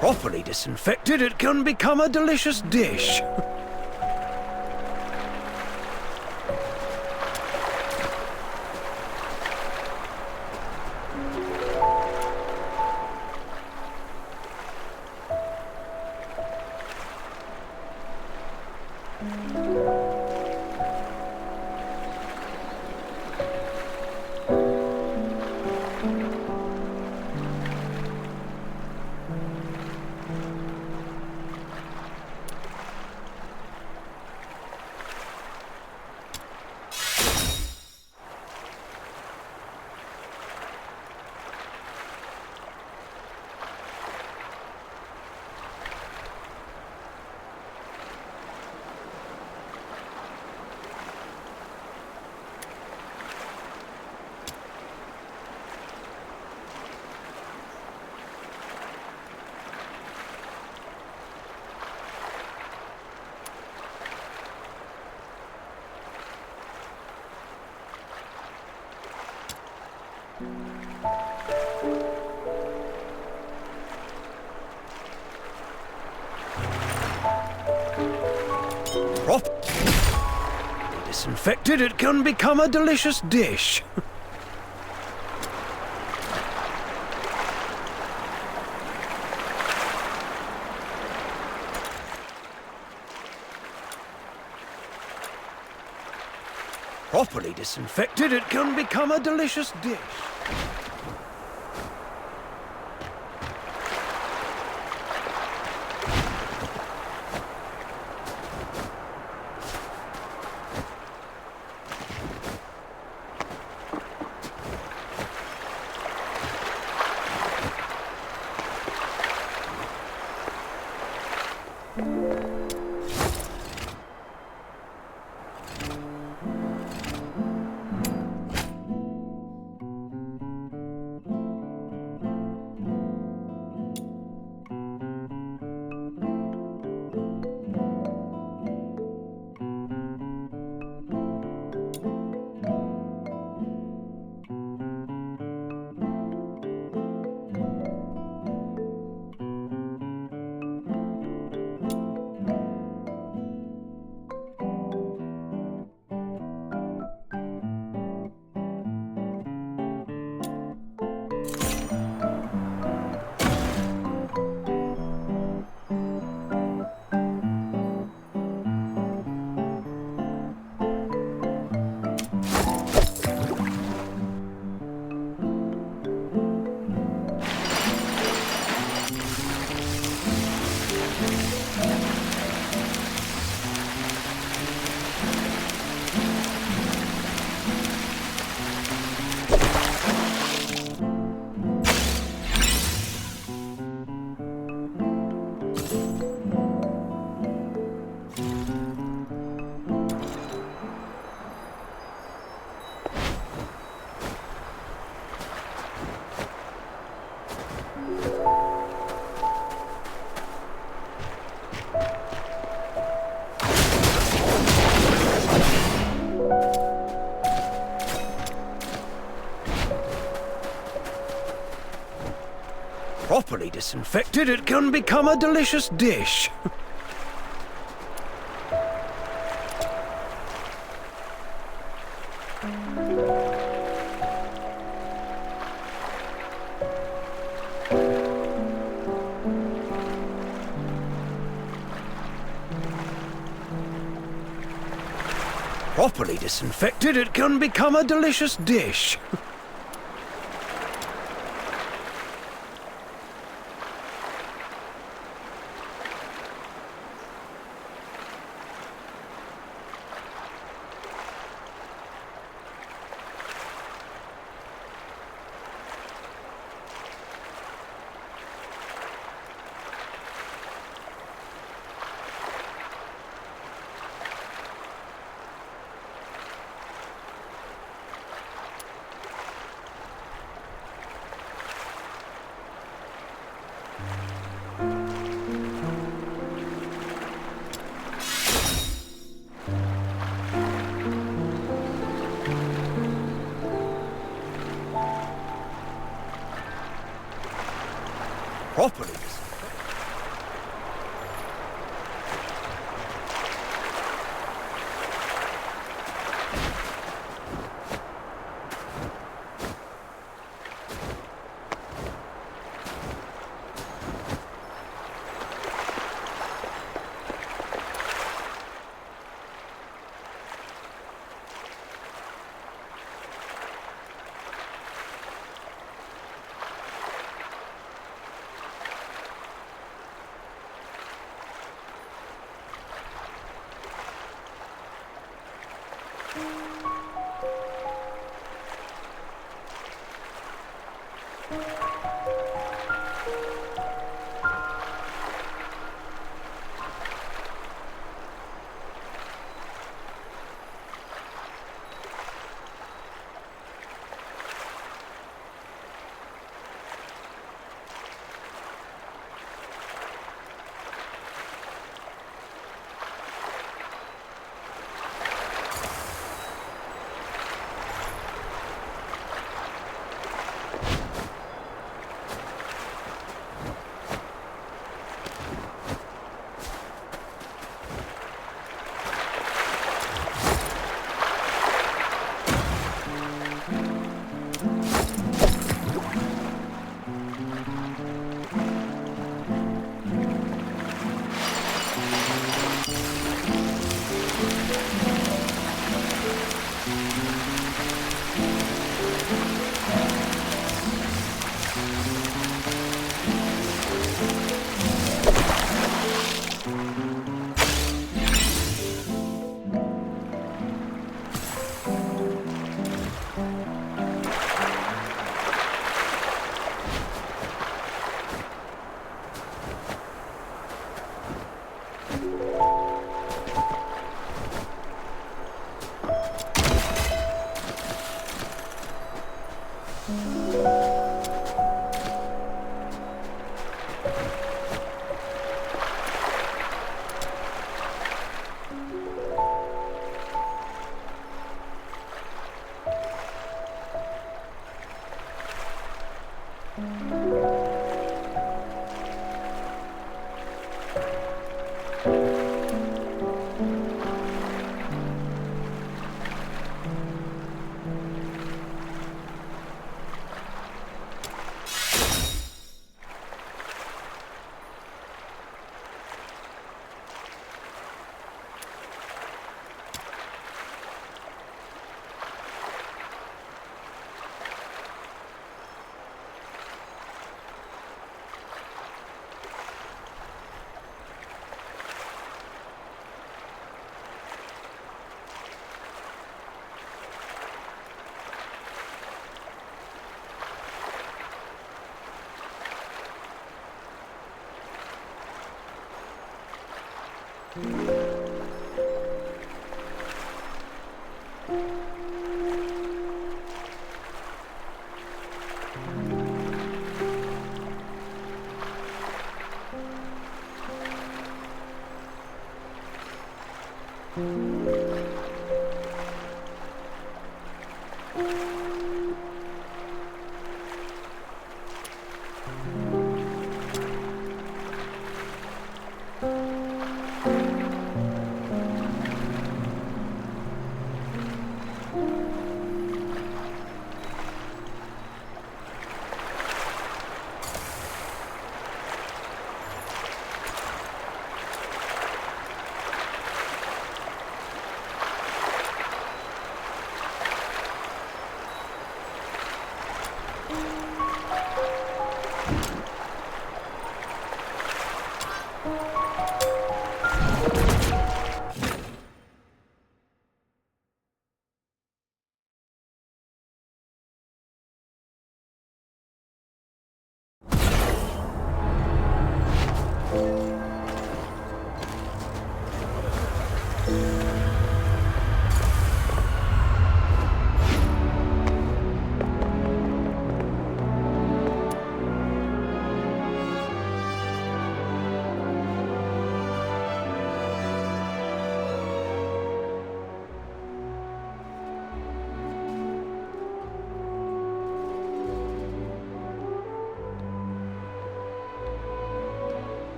Properly disinfected, it can become a delicious dish. Properly disinfected, it can become a delicious dish. Properly disinfected, it can become a delicious dish. Properly disinfected, it can become a delicious dish. Properly disinfected, it can become a delicious dish. properly disinfected.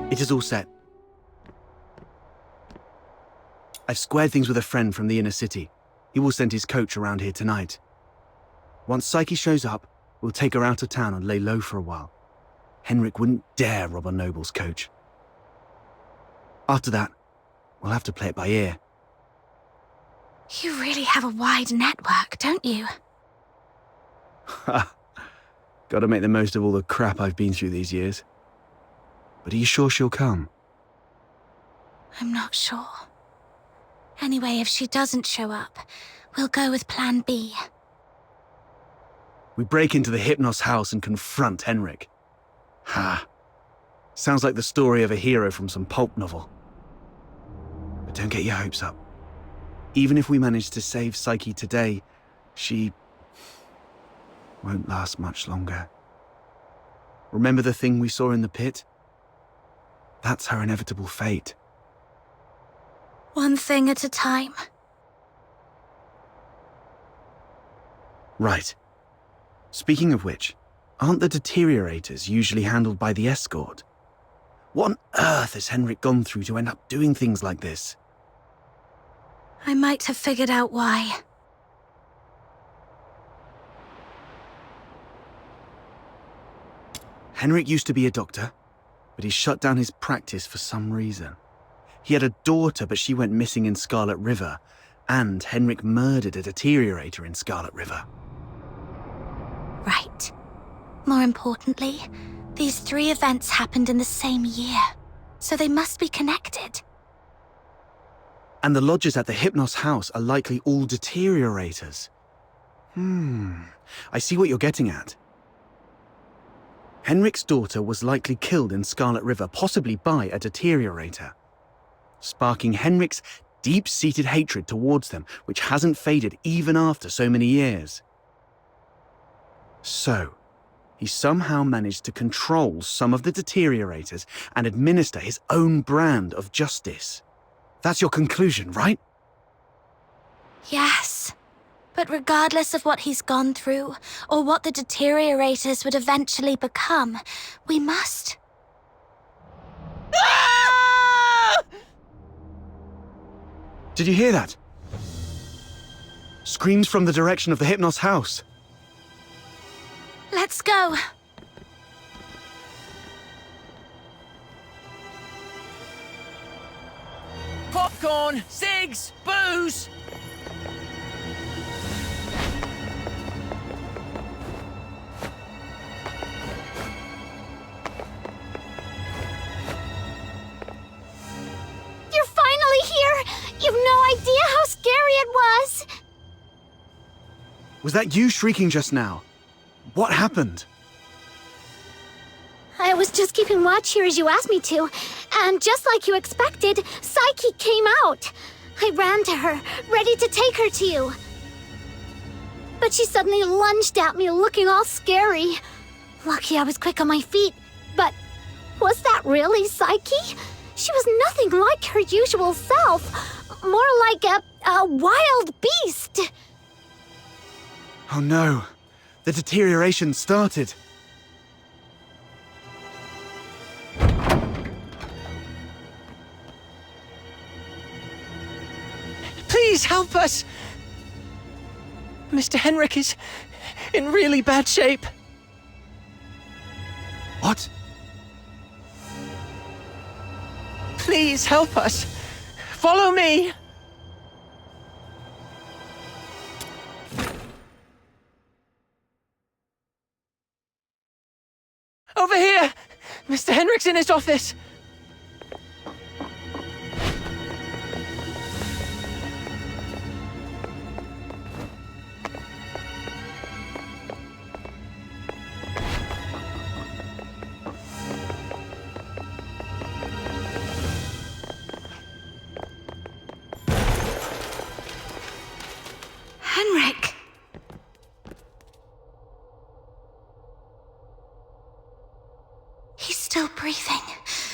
It is all set. I've squared things with a friend from the inner city. He will send his coach around here tonight. Once Psyche shows up, we'll take her out of town and lay low for a while. Henrik wouldn't dare rob a noble's coach. After that, we'll have to play it by ear. You really have a wide network, don't you? Ha! Gotta make the most of all the crap I've been through these years. But are you sure she'll come? I'm not sure. Anyway, if she doesn't show up, we'll go with Plan B. We break into the Hypnos house and confront Henrik. Ha! Sounds like the story of a hero from some pulp novel. But don't get your hopes up. Even if we manage to save Psyche today, she won't last much longer. Remember the thing we saw in the pit? That's her inevitable fate. One thing at a time. Right. Speaking of which, aren't the Deteriorators usually handled by the escort? What on earth has Henrik gone through to end up doing things like this? I might have figured out why. Henrik used to be a doctor, but he shut down his practice for some reason. He had a daughter, but she went missing in Scarlet River, and Henrik murdered a Deteriorator in Scarlet River. Right. More importantly, these 3 events happened in the same year, so they must be connected. And the lodgers at the Hypnos house are likely all Deteriorators. I see what you're getting at. Henrik's daughter was likely killed in Scarlet River, possibly by a Deteriorator, sparking Henrik's deep-seated hatred towards them, which hasn't faded even after so many years. So, he somehow managed to control some of the Deteriorators and administer his own brand of justice. That's your conclusion, right? Yes. But regardless of what he's gone through, or what the Deteriorators would eventually become, we must... Ah! Did you hear that? Screams from the direction of the Hypnos house. Let's go. Popcorn, cigs, booze! You're finally here! You've no idea how scary it was! Was that you shrieking just now? What happened? I was just keeping watch here as you asked me to, and just like you expected, Psyche came out. I ran to her, ready to take her to you. But she suddenly lunged at me, looking all scary. Lucky I was quick on my feet, but was that really Psyche? She was nothing like her usual self, more like a wild beast. Oh no, the deterioration started. Please help us! Mr. Henrik is in really bad shape. What? Please help us. Follow me. Over here! Mr. Henrik's in his office. Henrik! He's still breathing.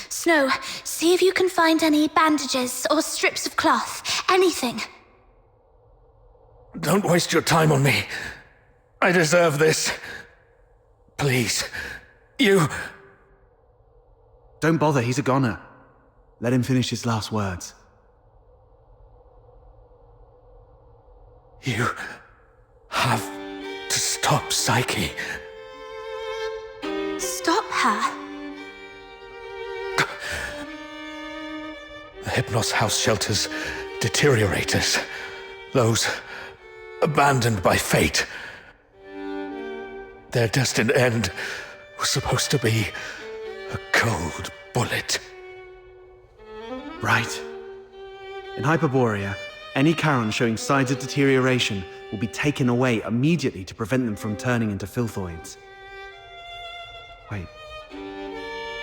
Snow, see if you can find any bandages or strips of cloth. Anything. Don't waste your time on me. I deserve this. Please. You... Don't bother, he's a goner. Let him finish his last words. You have to stop Psyche. Stop her? The Hypnos house shelters Deteriorators. Those abandoned by fate. Their destined end was supposed to be a cold bullet. Right. In Hyperborea, any Charon showing signs of deterioration will be taken away immediately to prevent them from turning into filthoids. Wait.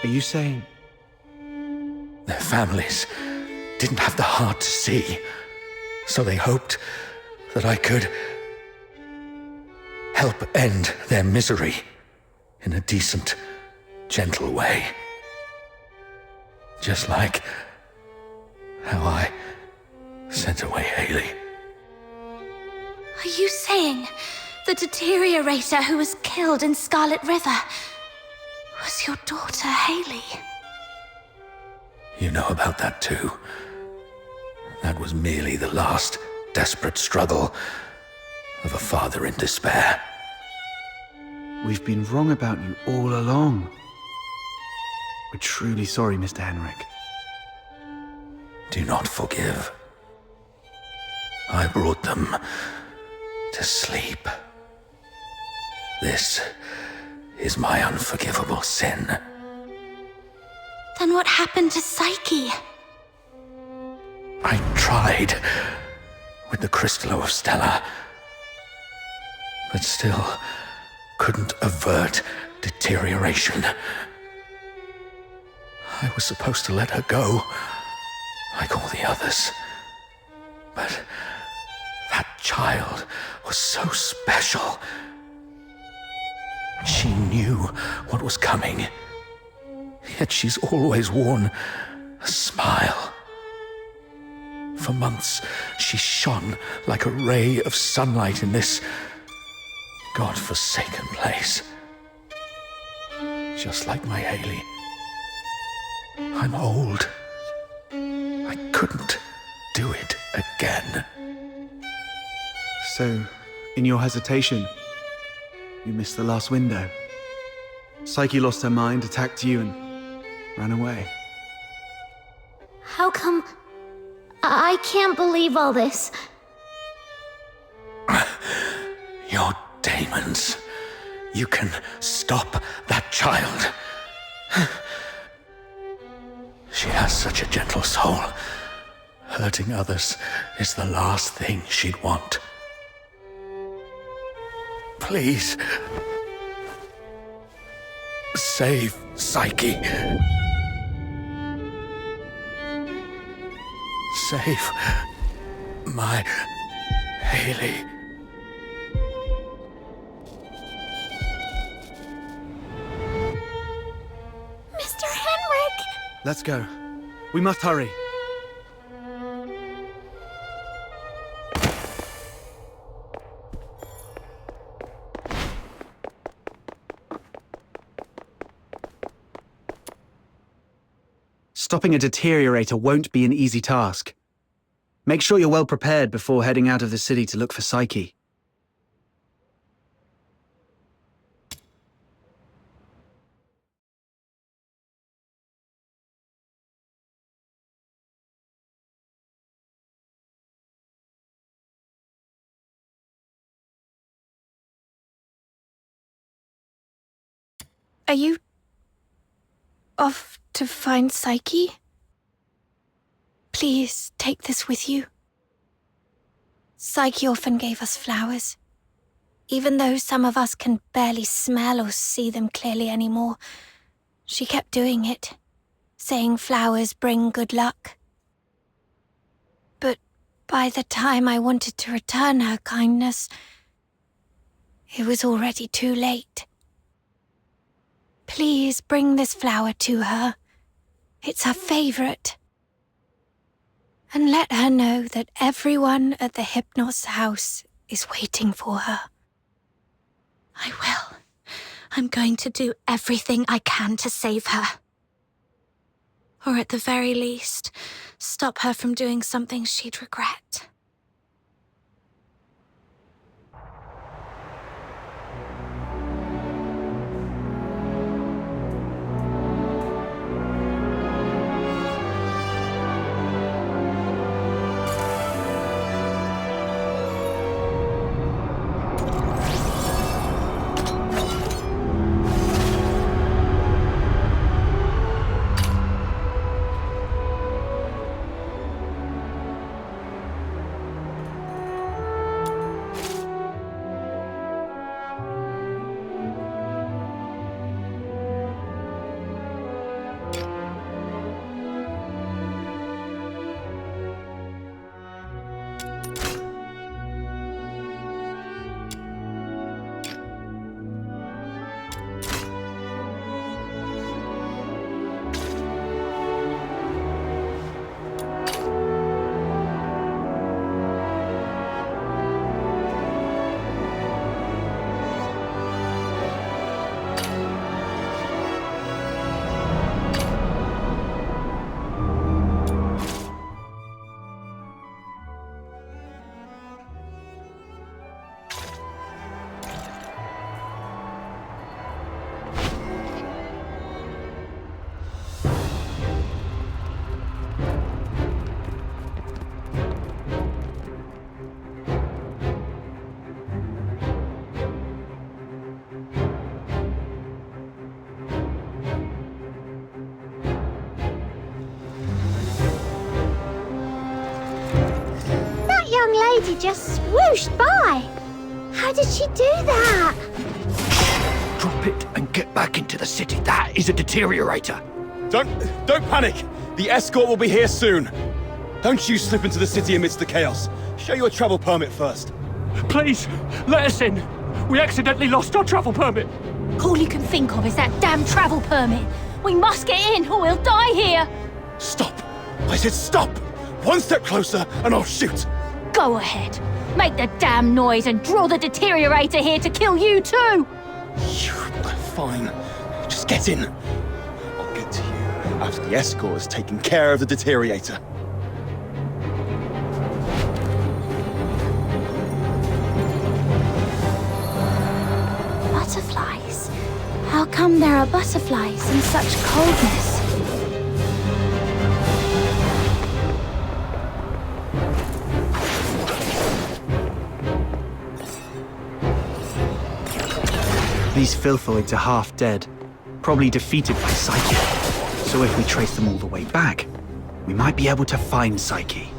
Are you saying... Their families didn't have the heart to see, so they hoped that I could help end their misery in a decent, gentle way. Just like how I sent away Haley. Are you saying the Deteriorator who was killed in Scarlet River was your daughter, Haley? You know about that too. That was merely the last desperate struggle of a father in despair. We've been wrong about you all along. We're truly sorry, Mr. Henrik. Do not forgive. I brought them to sleep. This is my unforgivable sin. Then what happened to Psyche? I tried with the Crystallo of Stella, but still couldn't avert deterioration. I was supposed to let her go, like all the others. But that child was so special. She knew what was coming. Yet she's always worn a smile. For months, she shone like a ray of sunlight in this God-forsaken place. Just like my Haley. I'm old. I couldn't do it again. So, in your hesitation, you missed the last window. Psyche lost her mind, attacked you, and ran away. How come... I can't believe all this. Your demons. You can stop that child. She has such a gentle soul. Hurting others is the last thing she'd want. Please. Save Psyche. Save my Haley. Mr. Henrik! Let's go. We must hurry. Stopping a Deteriorator won't be an easy task. Make sure you're well prepared before heading out of the city to look for Psyche. Are you off to find Psyche? Please take this with you. Psyche often gave us flowers. Even though some of us can barely smell or see them clearly anymore, she kept doing it, saying flowers bring good luck. But by the time I wanted to return her kindness, it was already too late. Please bring this flower to her. It's her favorite. And let her know that everyone at the Hypnos house is waiting for her. I will. I'm going to do everything I can to save her. Or at the very least, stop her from doing something she'd regret. Lady just swooshed by. How did she do that? Drop it and get back into the city. That is a Deteriorator. Don't panic. The escort will be here soon. Don't you slip into the city amidst the chaos. Show your travel permit first. Please, let us in. We accidentally lost our travel permit. All you can think of is that damn travel permit. We must get in or we'll die here. Stop. I said stop. One step closer and I'll shoot. Go ahead. Make the damn noise and draw the Deteriorator here to kill you too. Fine. Just get in. I'll get to you after the escort has taken care of the Deteriorator. Butterflies? How come there are butterflies in such coldness? These filthoids are half dead, probably defeated by Psyche. So if we trace them all the way back, we might be able to find Psyche.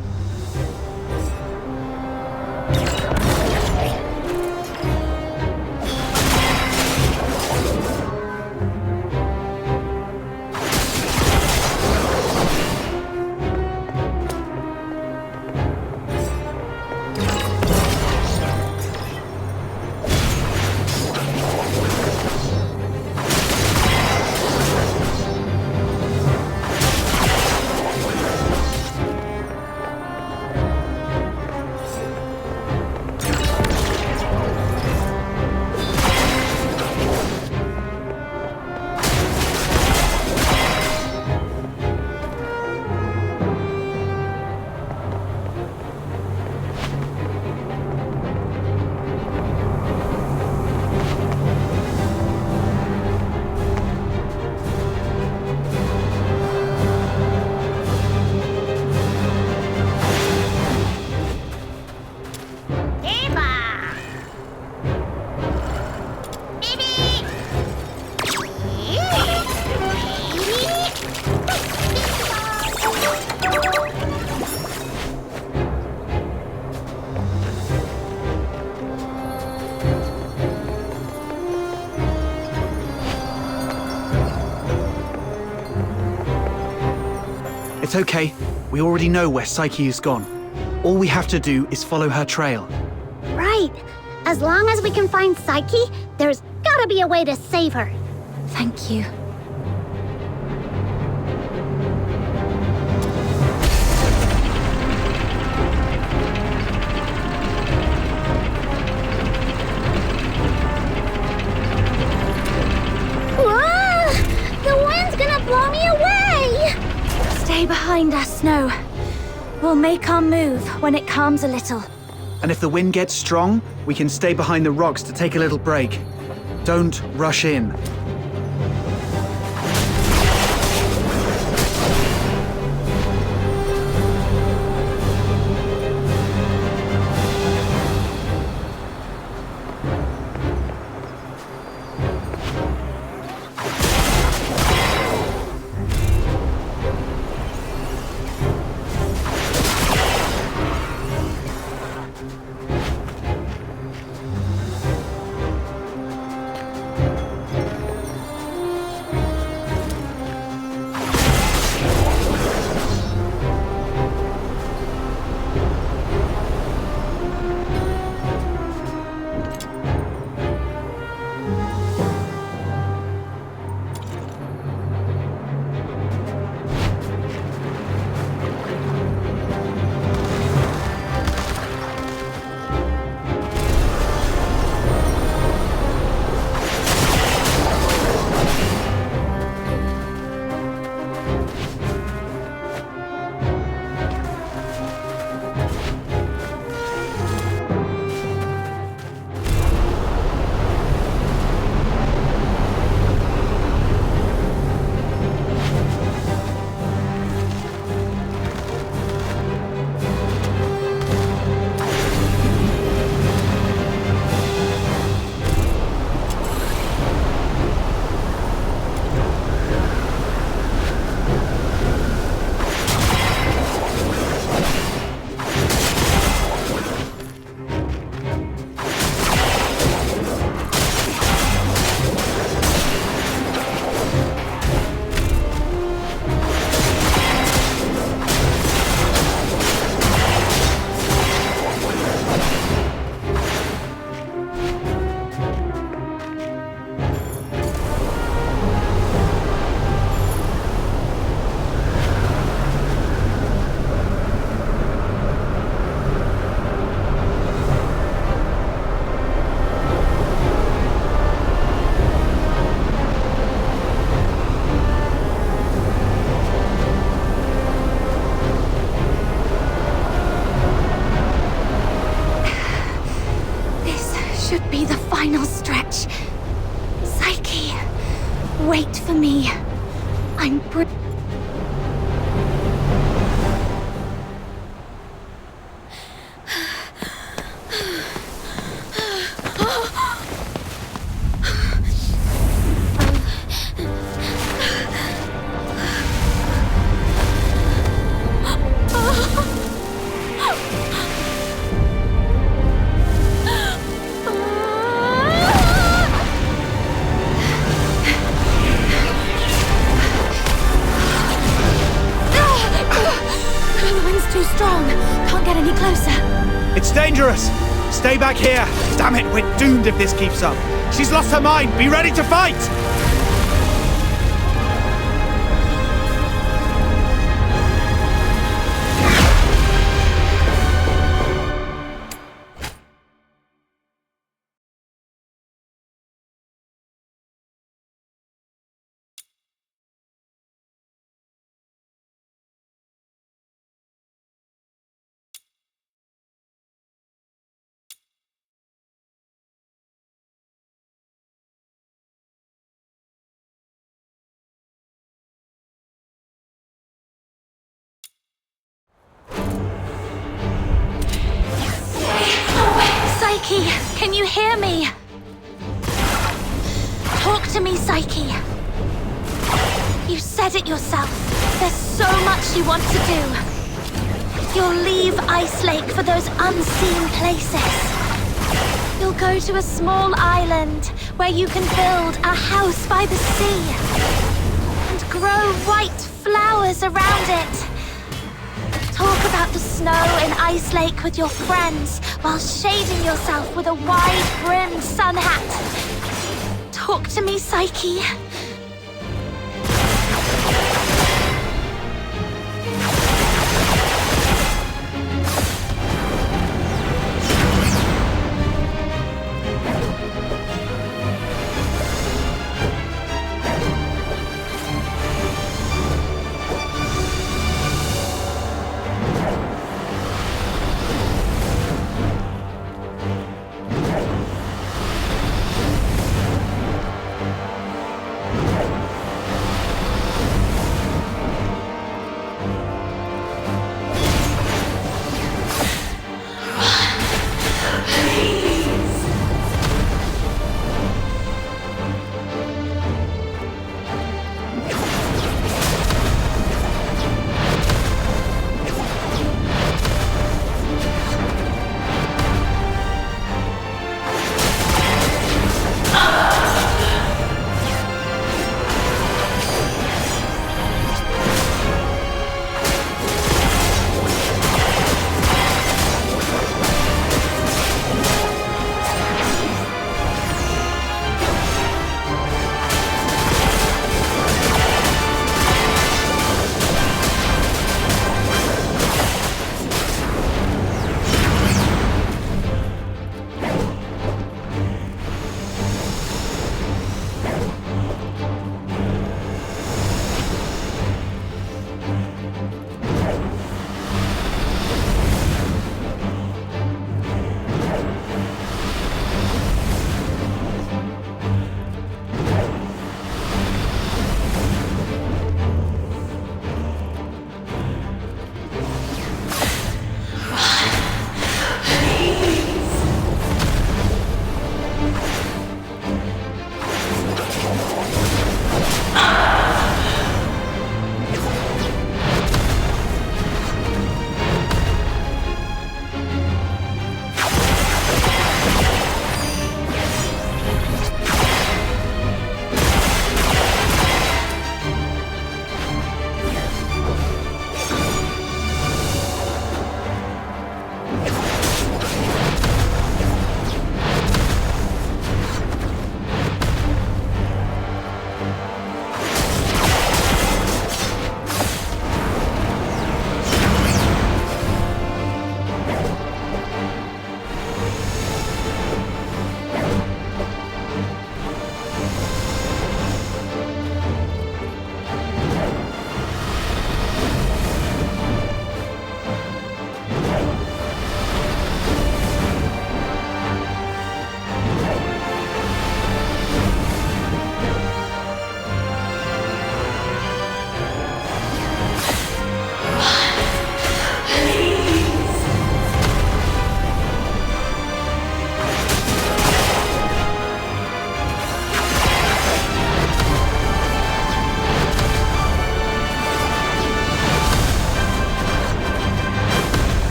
It's okay. We already know where Psyche has gone. All we have to do is follow her trail. Right. As long as we can find Psyche, there's gotta be a way to save her. Thank you. Whoa! The wind's gonna blow me away! Stay behind us, Snow. We'll make our move when it calms a little. And if the wind gets strong, we can stay behind the rocks to take a little break. Don't rush in. final stretch. Psyche, wait for me. I'm too strong. Can't get any closer. It's dangerous! Stay back here! Damn it, we're doomed if this keeps up. She's lost her mind! Be ready to fight! Psyche, can you hear me? Talk to me, Psyche. You said it yourself. There's so much you want to do. You'll leave Ice Lake for those unseen places. You'll go to a small island where you can build a house by the sea and grow white flowers around it. Talk about the snow in Ice Lake with your friends while shading yourself with a wide-brimmed sun hat. Talk to me, Psyche.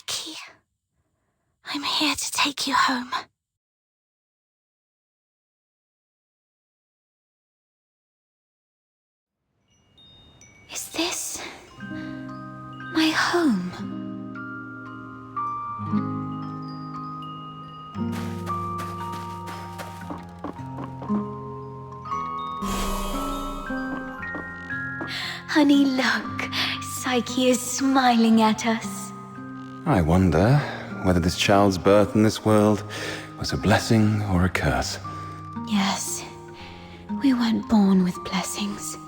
Psyche, I'm here to take you home. Is this my home? Honey, look. Psyche is smiling at us. I wonder whether this child's birth in this world was a blessing or a curse. Yes, we weren't born with blessings.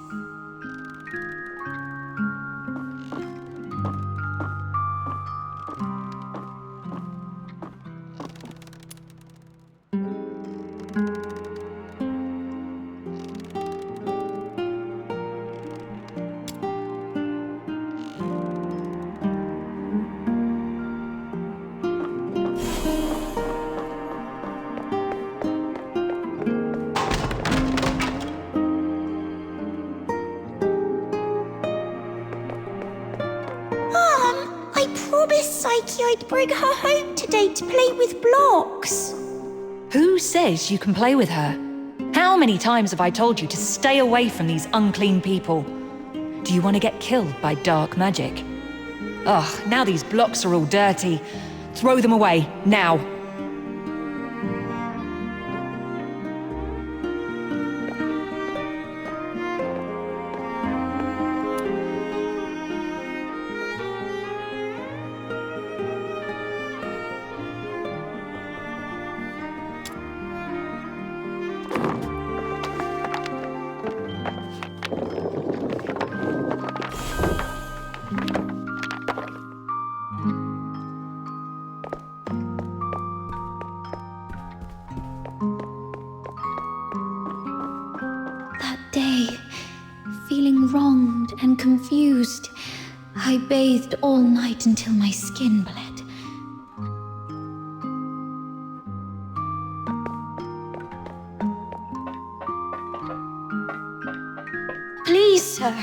I promised Psyche I'd bring her home today to play with blocks. Who says you can play with her? How many times have I told you to stay away from these unclean people? Do you want to get killed by dark magic? Ugh, now these blocks are all dirty. Throw them away, now. That day, feeling wronged and confused, I bathed all night until my skin bled. Please, sir,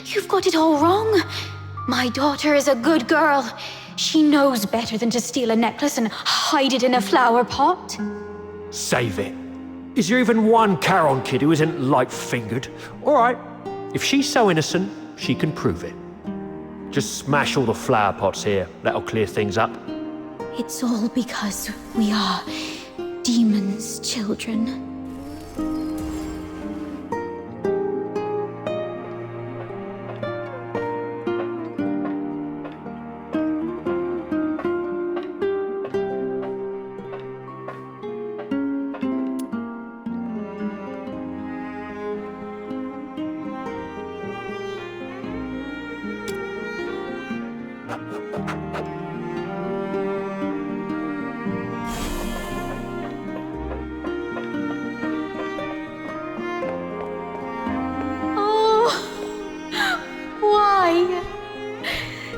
you've got it all wrong. My daughter is a good girl. She knows better than to steal a necklace and hide it in a flower pot. Save it. Is there even one Charon kid who isn't light-fingered? All right, if she's so innocent, she can prove it. Just smash all the flower pots here. That'll clear things up. It's all because we are demons' children.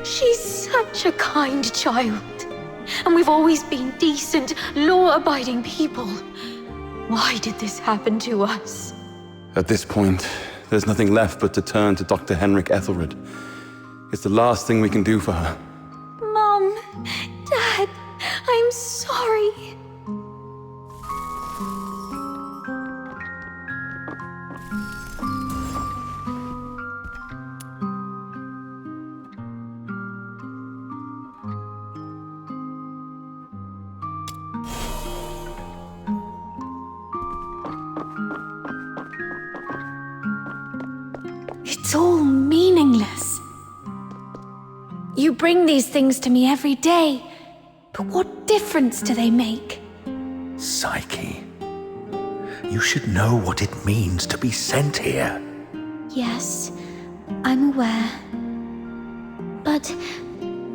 She's such a kind child. And we've always been decent, law-abiding people. Why did this happen to us? At this point, there's nothing left but to turn to Dr. Henrik Ethelred. It's the last thing we can do for her. Mom, Dad, I'm sorry. It's all meaningless. You bring these things to me every day, but what difference do they make? Psyche, you should know what it means to be sent here. Yes, I'm aware. But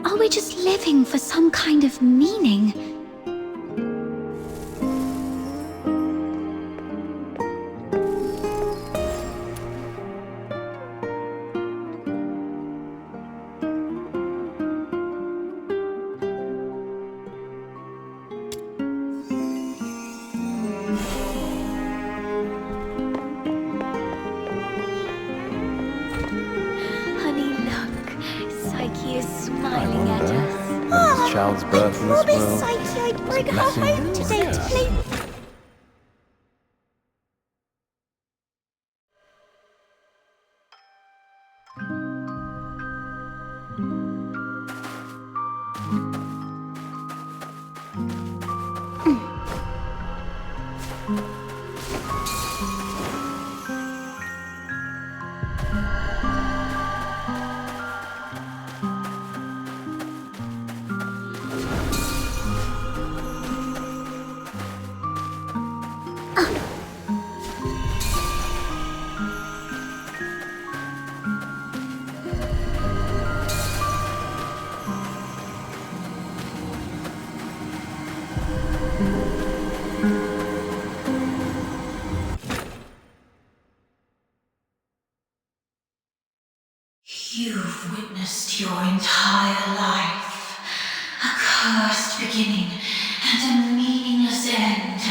are we just living for some kind of meaning? child's birth in this Promise, world. Psyche, I'd bring her blessing home today to play. You've witnessed your entire life, a cursed beginning and a meaningless end.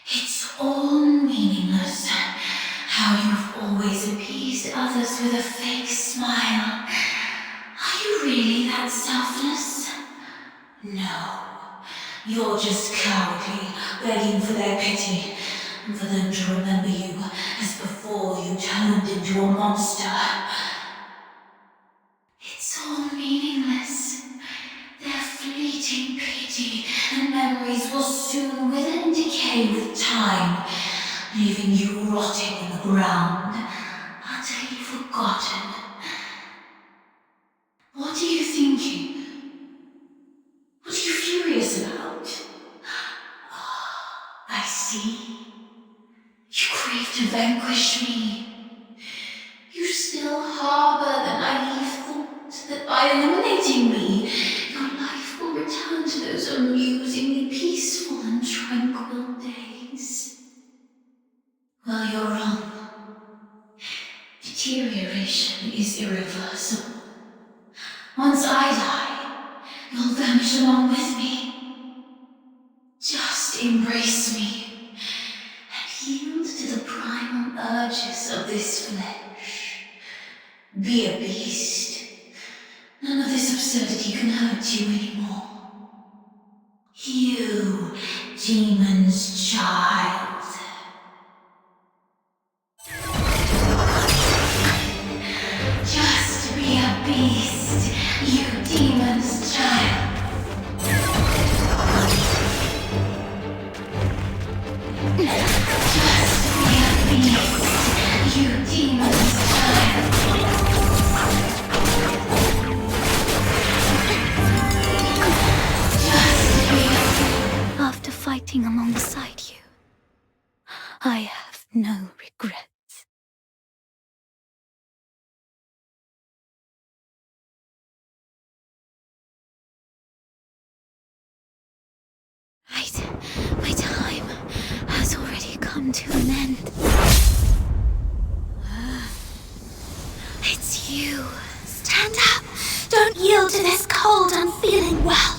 It's all meaningless. How you've always appeased others with a fake smile. Are you really that selfless? No. You're just cowardly, begging for their pity, and for them to remember you as before you turned into a monster. It's all meaningless. Their fleeting pity and memories will soon wither and decay with time, leaving you rotting in the ground, utterly forgotten. What are you thinking? What are you furious about? I see. You crave to vanquish me. You still harbor the naive thought that by eliminating me, your life will return to those amusingly peaceful and tranquil days. Well, you're wrong. Deterioration is irreversible. Once I die, you'll vanish along with me. Just embrace me and yield to the primal urges of this flesh. Be a beast. None of this absurdity can hurt you anymore. You, demon's child. Just be a beast, you demon's child. Just be a beast, you demon's child. Just be a... After fighting alongside you, I have no regrets. My time has already come to an end. It's you. Stand up. Don't yield to this cold, unfeeling world.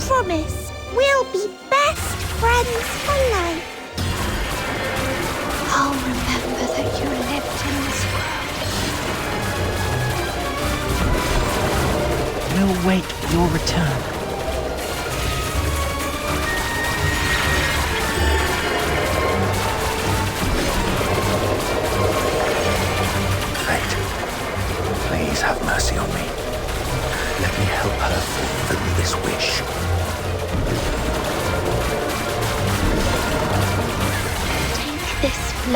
Promise, we'll be best friends for life. I'll remember that you lived in this world. We'll wait your return. Fate, please have mercy on me. Let me help her fulfill this wish.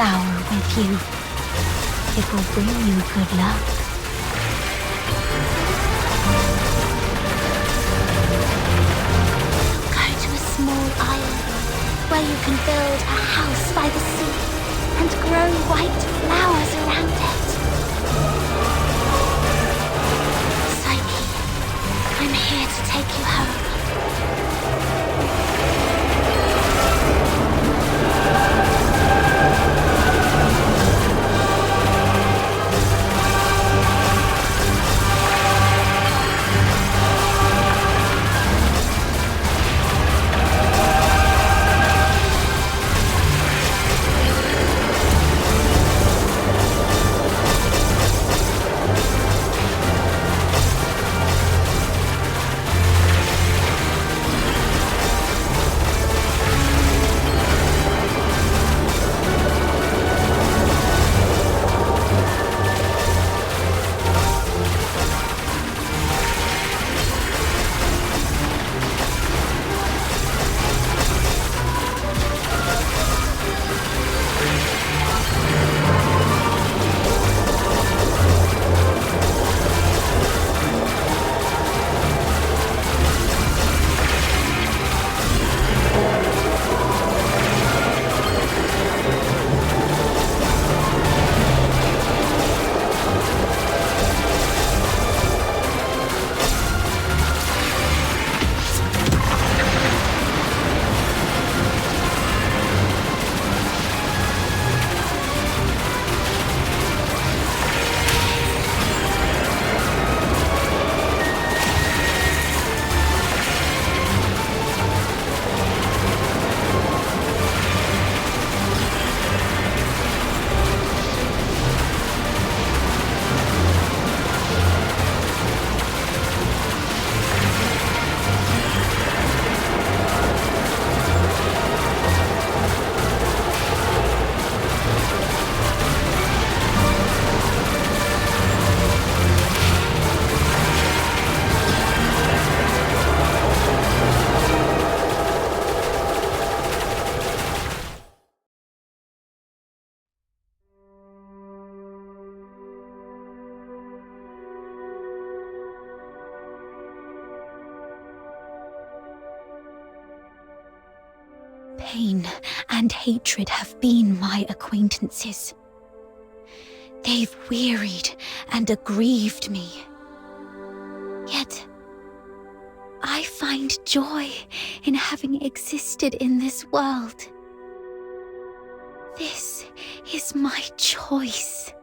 flower with you. It will bring you good luck. Go to a small island where you can build a house by the sea and grow white flowers around it. Psyche, I'm here to take you home. Pain and hatred have been my acquaintances. They've wearied and aggrieved me. Yet, I find joy in having existed in this world. This is my choice.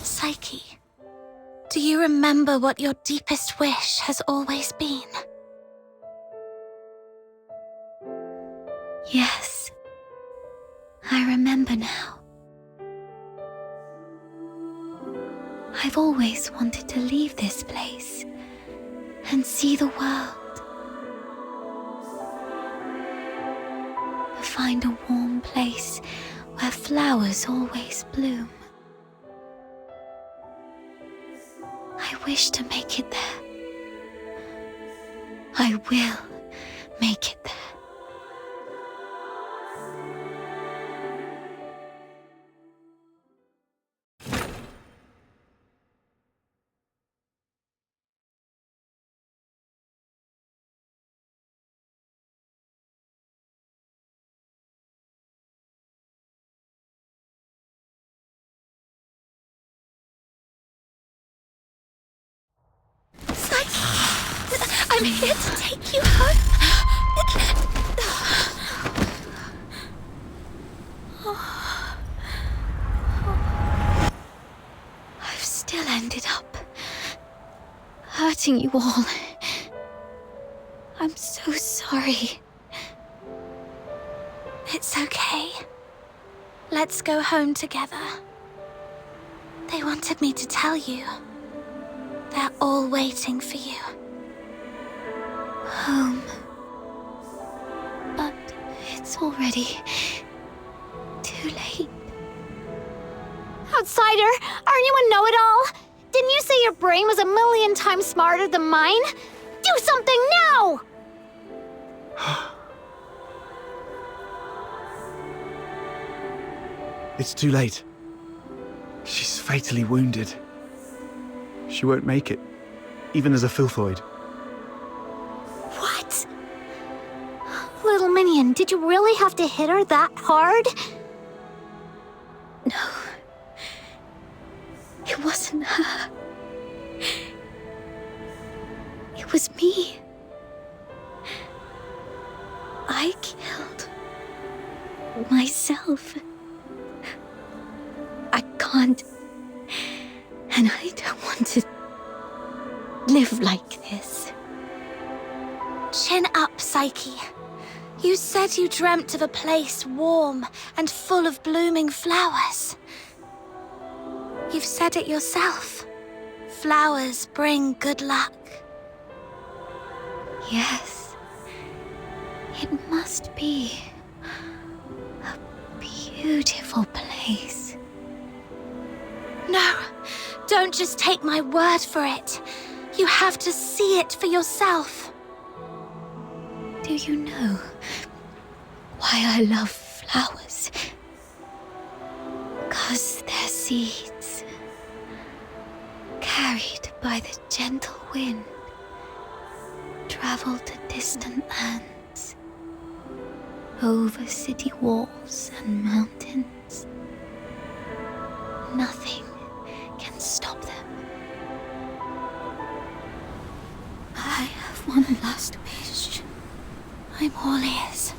Psyche, do you remember what your deepest wish has always been? Yes, I remember now. I've always wanted to leave this place and see the world. To find a warm place where flowers always bloom. I wish to make it there. I will make it there. I'm here to take you home. I've still ended up hurting you all. I'm so sorry. It's okay. Let's go home together. They wanted me to tell you. They're all waiting for you. Home. But It's already too late. Outsider, aren't you a know-it-all? Didn't you say your brain was 1,000,000 times smarter than mine? Do something now! It's too late. She's fatally wounded. She won't make it, even as a filthoid. What? Little minion, did you really have to hit her that hard? No. It wasn't her. It was me. I killed myself. I can't. And I don't want to live like this. Chin up, Psyche. You said you dreamt of a place warm and full of blooming flowers. You've said it yourself. Flowers bring good luck. Yes. It must be a beautiful place. No, don't just take my word for it. You have to see it for yourself. Do you know why I love flowers? 'Cause their seeds, carried by the gentle wind, travel to distant lands, over city walls and mountains. Nothing can stop them. I have one last wish. I'm all ears.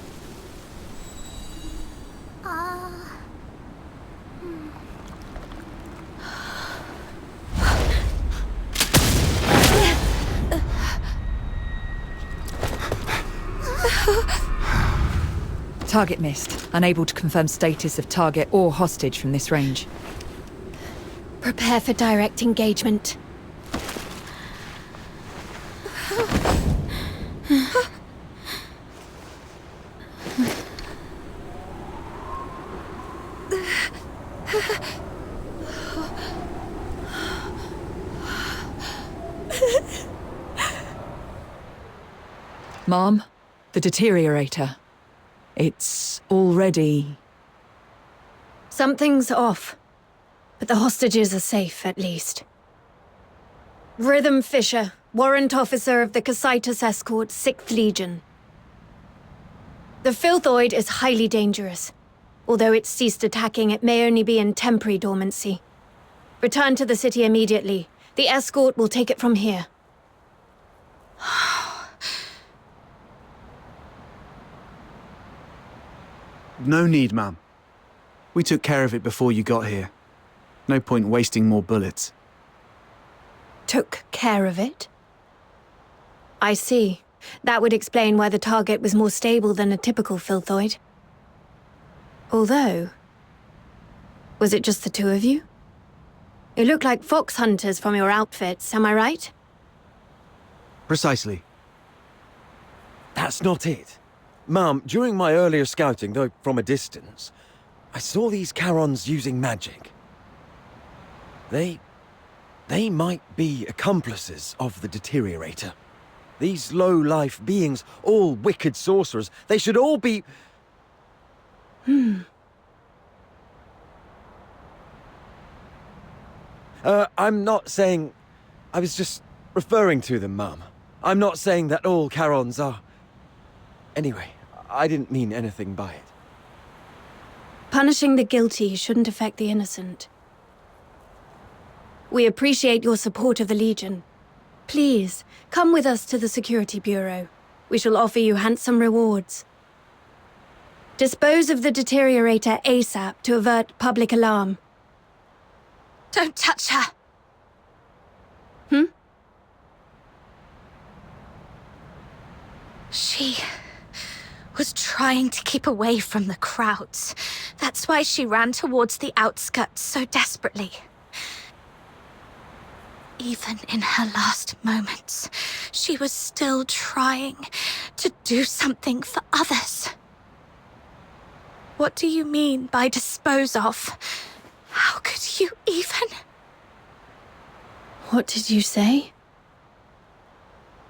Target missed. Unable to confirm status of target or hostage from this range. Prepare for direct engagement. Mom, the Deteriorator. It's already... Something's off, but the hostages are safe, at least. Rhythm Fisher, warrant officer of the Cocytus Escort, 6th Legion. The filthoid is highly dangerous. Although it's ceased attacking, it may only be in temporary dormancy. Return to the city immediately. The escort will take it from here. No need, ma'am. We took care of it before you got here. No point wasting more bullets. Took care of it? I see. That would explain why the target was more stable than a typical filthoid. Although... was it just the two of you? You look like fox hunters from your outfits, am I right? Precisely. That's not it. Ma'am, during my earlier scouting, though from a distance, I saw these Charons using magic. They might be accomplices of the Deteriorator. These low-life beings, all wicked sorcerers, they should all be... I'm not saying... I was just referring to them, ma'am. I'm not saying that all Charons are... Anyway, I didn't mean anything by it. Punishing the guilty shouldn't affect the innocent. We appreciate your support of the Legion. Please, come with us to the Security Bureau. We shall offer you handsome rewards. Dispose of the Deteriorator ASAP to avert public alarm. Don't touch her. She was trying to keep away from the crowds. That's why she ran towards the outskirts so desperately. Even in her last moments, she was still trying to do something for others. What do you mean by dispose of? How could you even? What did you say?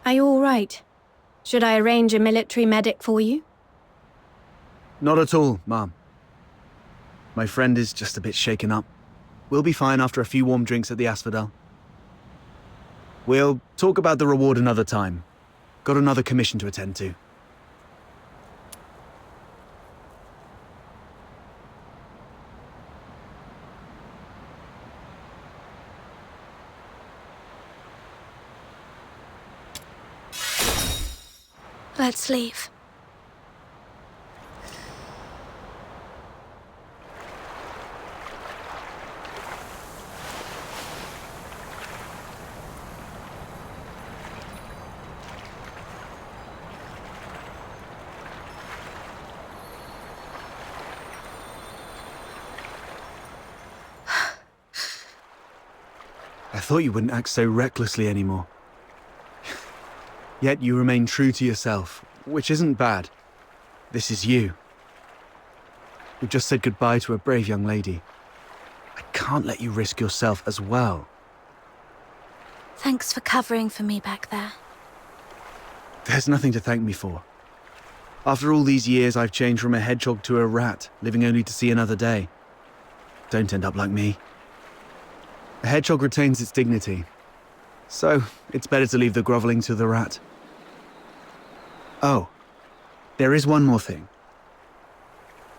Are you all right? Should I arrange a military medic for you? Not at all, Mom. My friend is just a bit shaken up. We'll be fine after a few warm drinks at the Asphodel. We'll talk about the reward another time. Got another commission to attend to. Let's leave. I thought you wouldn't act so recklessly anymore. Yet you remain true to yourself, which isn't bad. This is you. You've just said goodbye to a brave young lady. I can't let you risk yourself as well. Thanks for covering for me back there. There's nothing to thank me for. After all these years, I've changed from a hedgehog to a rat, living only to see another day. Don't end up like me. A hedgehog retains its dignity, so it's better to leave the groveling to the rat. Oh, there is one more thing.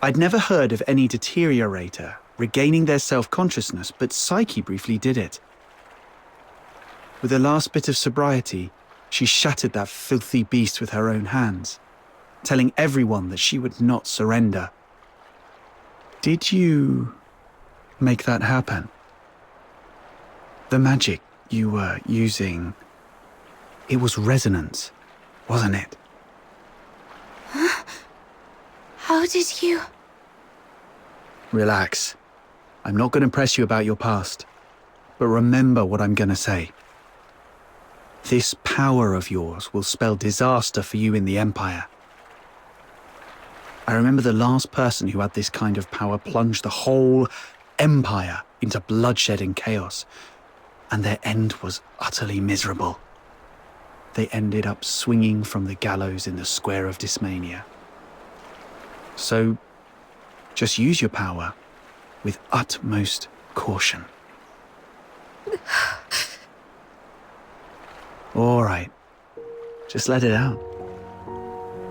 I'd never heard of any Deteriorator regaining their self-consciousness, but Psyche briefly did it. With her last bit of sobriety, she shattered that filthy beast with her own hands, telling everyone that she would not surrender. Did you make that happen? The magic you were using, it was resonance, wasn't it? How did you? Relax. I'm not going to press you about your past, but remember what I'm going to say. This power of yours will spell disaster for you in the Empire. I remember the last person who had this kind of power plunged the whole Empire into bloodshed and chaos, and their end was utterly miserable. They ended up swinging from the gallows in the Square of Dysmania. So, just use your power with utmost caution. All right, just let it out.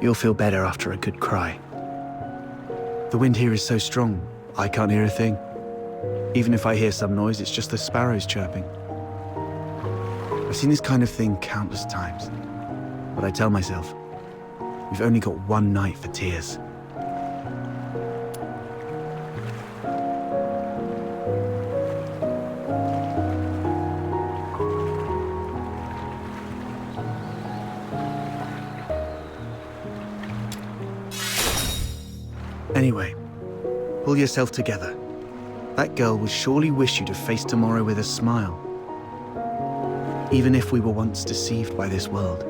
You'll feel better after a good cry. The wind here is so strong, I can't hear a thing. Even if I hear some noise, it's just the sparrows chirping. I've seen this kind of thing countless times, but I tell myself, we've only got one night for tears. Anyway, pull yourself together. That girl will surely wish you to face tomorrow with a smile. Even if we were once deceived by this world.